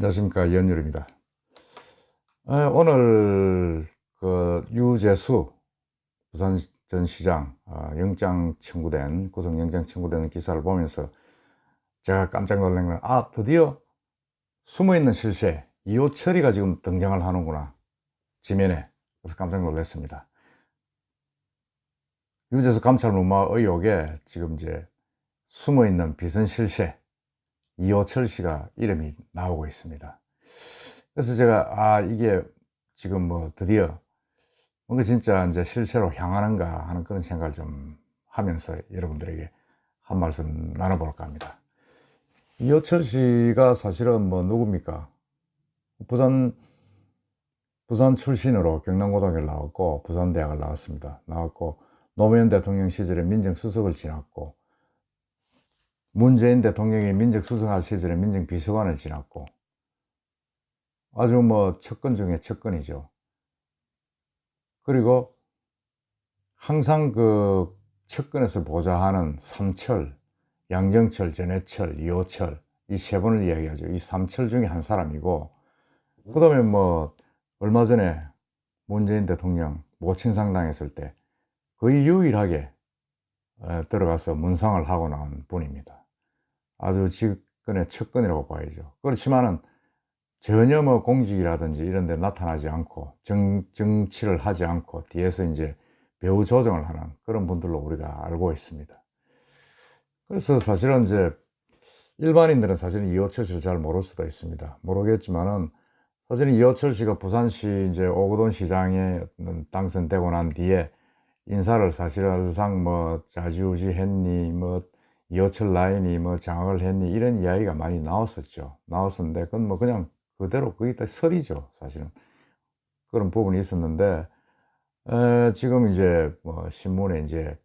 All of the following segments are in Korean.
안녕하십니까, 연율입니다. 오늘 유재수 부산전시장 영장 청구된 구속영장 청구된 기사를 보면서 제가 깜짝 놀란 건 드디어 숨어있는 실세 이호철이가 지금 등장을 하는구나, 지면에. 그래서 깜짝 놀랐습니다. 유재수 감찰 무마 의혹에 지금 이제 숨어있는 비선실세 이호철 씨가 이름이 나오고 있습니다. 그래서 제가 이게 지금 드디어 뭔가 진짜 이제 실체로 향하는가 하는 그런 생각을 좀 하면서 여러분들에게 한 말씀 나눠볼까 합니다. 이호철 씨가 사실은 누굽니까? 부산 출신으로 경남고등학교를 나왔고 부산대학을 나왔습니다. 나왔고 노무현 대통령 시절에 민정수석을 지났고 문재인 대통령이 민정수석할 시절에 민정비서관을 지났고 아주 척근 중에 척근이죠. 그리고 항상 그 척근에서 보좌하는 삼철, 양정철, 전해철, 이호철, 이 세 분을 이야기하죠. 이 삼철 중에 한 사람이고, 그 다음에 얼마 전에 문재인 대통령 모친상 당했을 때 거의 유일하게 들어가서 문상을 하고 나온 분입니다. 아주 직근의 척근이라고 봐야죠. 그렇지만은 전혀 공직이라든지 이런 데 나타나지 않고 정치를 하지 않고 뒤에서 이제 배후 조정을 하는 그런 분들로 우리가 알고 있습니다. 그래서 사실은 이제 일반인들은 사실은 이호철 씨를 잘 모를 수도 있습니다. 모르겠지만은 사실은 이호철 씨가 부산시 이제 오거돈 시장에 당선되고 난 뒤에 인사를 사실상 좌지우지 했니, 이호철 라인이 장악을 했니, 이런 이야기가 많이 나왔었는데 그건 그냥 그대로 거의 다 설이죠, 사실은. 그런 부분이 있었는데, 지금 이제 신문에 이제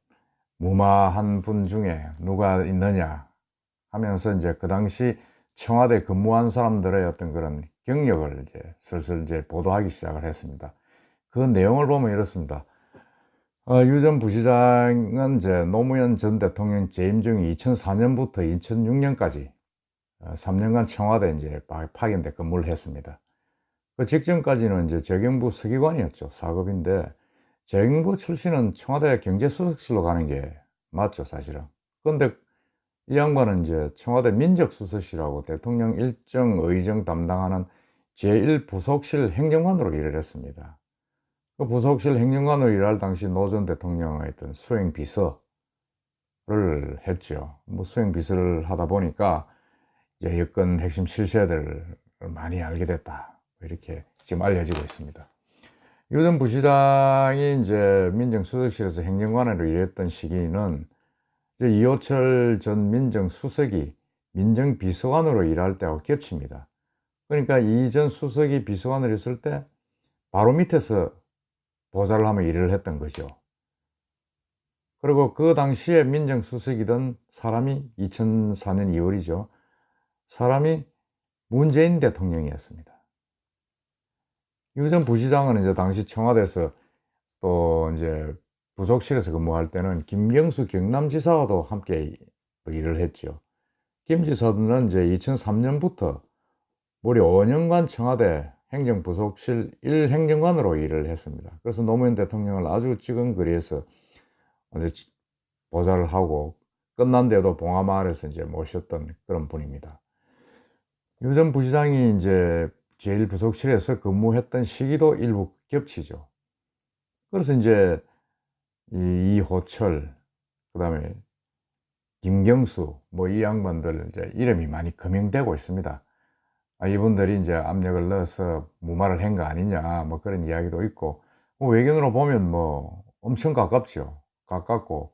무마한 분 중에 누가 있느냐 하면서 이제 그 당시 청와대 근무한 사람들의 어떤 그런 경력을 이제 슬슬 이제 보도하기 시작을 했습니다. 그 내용을 보면 이렇습니다. 유 전 부시장은 이제 노무현 전 대통령 재임 중에 2004년부터 2006년까지 3년간 청와대 이제 파견돼 근무를 했습니다. 그 직전까지는 이제 재경부 서기관이었죠. 4급인데 재경부 출신은 청와대 경제수석실로 가는 게 맞죠, 사실은. 그런데 이 양반은 이제 청와대 민정수석실하고 대통령 일정 의정 담당하는 제1부속실 행정관으로 일을 했습니다. 그 부속실 행정관으로 일할 당시 노 전 대통령의 어떤 수행비서를 했죠. 수행비서를 하다 보니까 이제 여권 핵심 실세들을 많이 알게 됐다, 이렇게 지금 알려지고 있습니다. 유 전 부시장이 이제 민정수석실에서 행정관으로 일했던 시기는 이제 이호철 전 민정수석이 민정비서관으로 일할 때하고 겹칩니다. 그러니까 이 전 수석이 비서관을 했을 때 바로 밑에서 보좌를 하며 일을 했던 거죠. 그리고 그 당시에 민정수석이던 사람이 2004년 2월이죠. 사람이 문재인 대통령이었습니다. 유 전 부시장은 이제 당시 청와대에서 또 이제 부속실에서 근무할 때는 김경수 경남지사와도 함께 일을 했죠. 김 지사는 이제 2003년부터 무려 5년간 청와대 행정부속실 1행정관으로 일을 했습니다. 그래서 노무현 대통령을 아주 찌근거리에서 보좌를 하고 끝난 데도 봉하마을에서 이제 모셨던 그런 분입니다. 유 전 부시장이 이제 제1부속실에서 근무했던 시기도 일부 겹치죠. 그래서 이제 이호철, 그 다음에 김경수, 이 양반들 이제 이름이 많이 거명되고 있습니다. 이분들이 이제 압력을 넣어서 무마를 한 거 아니냐, 그런 이야기도 있고, 외견으로 보면 엄청 가깝죠. 가깝고,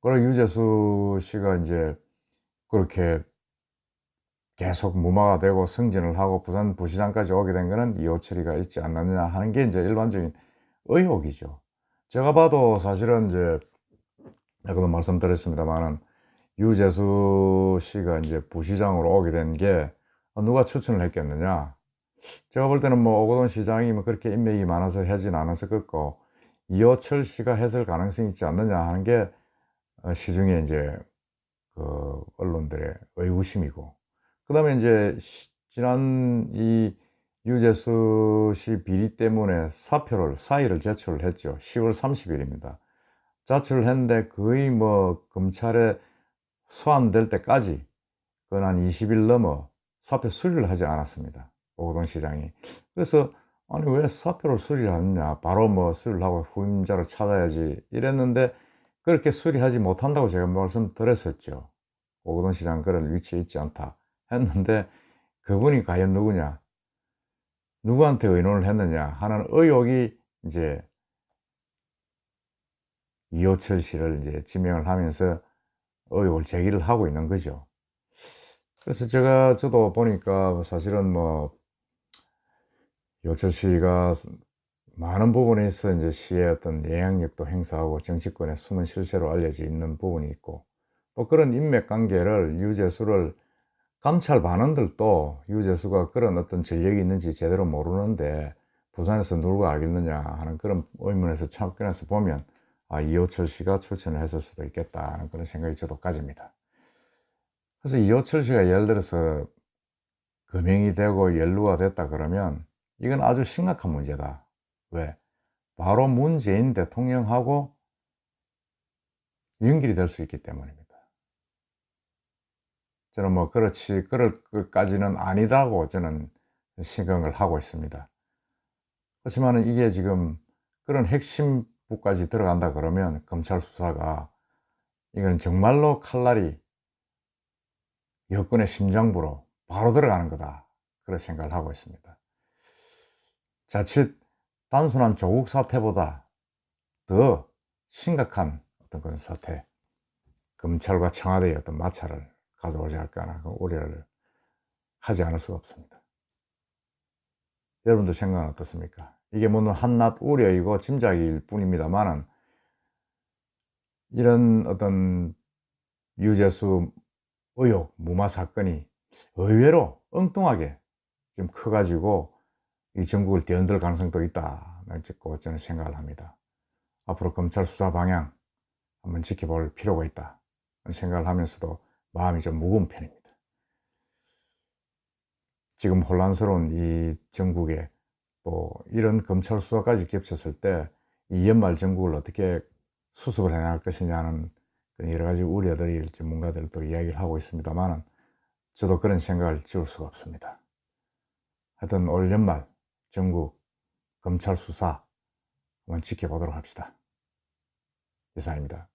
그리고 유재수 씨가 이제 그렇게 계속 무마가 되고 승진을 하고 부산 부시장까지 오게 된 거는 이호철이가 있지 않느냐 하는 게 이제 일반적인 의혹이죠. 제가 봐도 사실은 이제 아까도 말씀드렸습니다만은 유재수 씨가 이제 부시장으로 오게 된 게 누가 추천을 했겠느냐. 제가 볼 때는 오거돈 시장이 그렇게 인맥이 많아서 하진 않았을 거고 이호철 씨가 했을 가능성이 있지 않느냐 하는 게 시중에 이제 그 언론들의 의구심이고, 그 다음에 이제 지난 이 유재수 씨 비리 때문에 사의를 제출했죠. 10월 30일입니다. 자출했는데 거의 뭐 검찰에 소환될 때까지 그건 한 20일 넘어 사표 수리를 하지 않았습니다. 오거돈 시장이. 그래서 아니 왜 사표를 수리를 하느냐, 바로 뭐 수리를 하고 후임자를 찾아야지 이랬는데 그렇게 수리하지 못한다고 제가 말씀드렸었죠. 오거돈 시장 그런 위치에 있지 않다 했는데 그분이 과연 누구냐, 누구한테 의논을 했느냐 하는 의혹이 이제 이호철 씨를 이제 지명을 하면서 의혹을 제기를 하고 있는 거죠. 그래서 저도 보니까 사실은 뭐 이호철 씨가 많은 부분에 있어 이제 시의 어떤 영향력도 행사하고 정치권의 숨은 실세로 알려져 있는 부분이 있고, 또 그런 인맥 관계를 유재수를 감찰 반원들도 유재수가 그런 어떤 전력이 있는지 제대로 모르는데 부산에서 누가 알겠느냐 하는 그런 의문에서 참견해서 보면 이호철 씨가 출전을 했을 수도 있겠다 하는 그런 생각이 저도 가집니다. 그래서 이호철 씨가 예를 들어서 금형이 되고 연루가 됐다 그러면 이건 아주 심각한 문제다. 왜? 바로 문재인 대통령하고 연결이 될 수 있기 때문입니다. 저는 뭐 그럴 것까지는 아니라고 저는 생각을 하고 있습니다. 그렇지만 이게 지금 그런 핵심부까지 들어간다 그러면 검찰 수사가 이건 정말로 칼날이 여권의 심장부로 바로 들어가는 거다, 그런 생각을 하고 있습니다. 자칫 단순한 조국 사태보다 더 심각한 어떤 그런 사태, 검찰과 청와대의 어떤 마찰을 가져오지 않을까 그 우려를 하지 않을 수가 없습니다. 여러분들 생각은 어떻습니까? 이게 물론 한낱 우려이고 짐작일 뿐입니다만은 이런 어떤 유재수 의혹 무마 사건이 의외로 엉뚱하게 좀 커가지고 이 전국을 뒤흔들 가능성도 있다, 저는 생각을 합니다. 앞으로 검찰 수사 방향 한번 지켜볼 필요가 있다 생각을 하면서도 마음이 좀 무거운 편입니다. 지금 혼란스러운 이 전국에 또 이런 검찰 수사까지 겹쳤을 때 이 연말 전국을 어떻게 수습을 해나갈 것이냐는 여러 가지 우려들이 전문가들도 이야기를 하고 있습니다만 저도 그런 생각을 지울 수가 없습니다. 하여튼 올 연말 전국 검찰 수사 한번 지켜보도록 합시다. 이상입니다.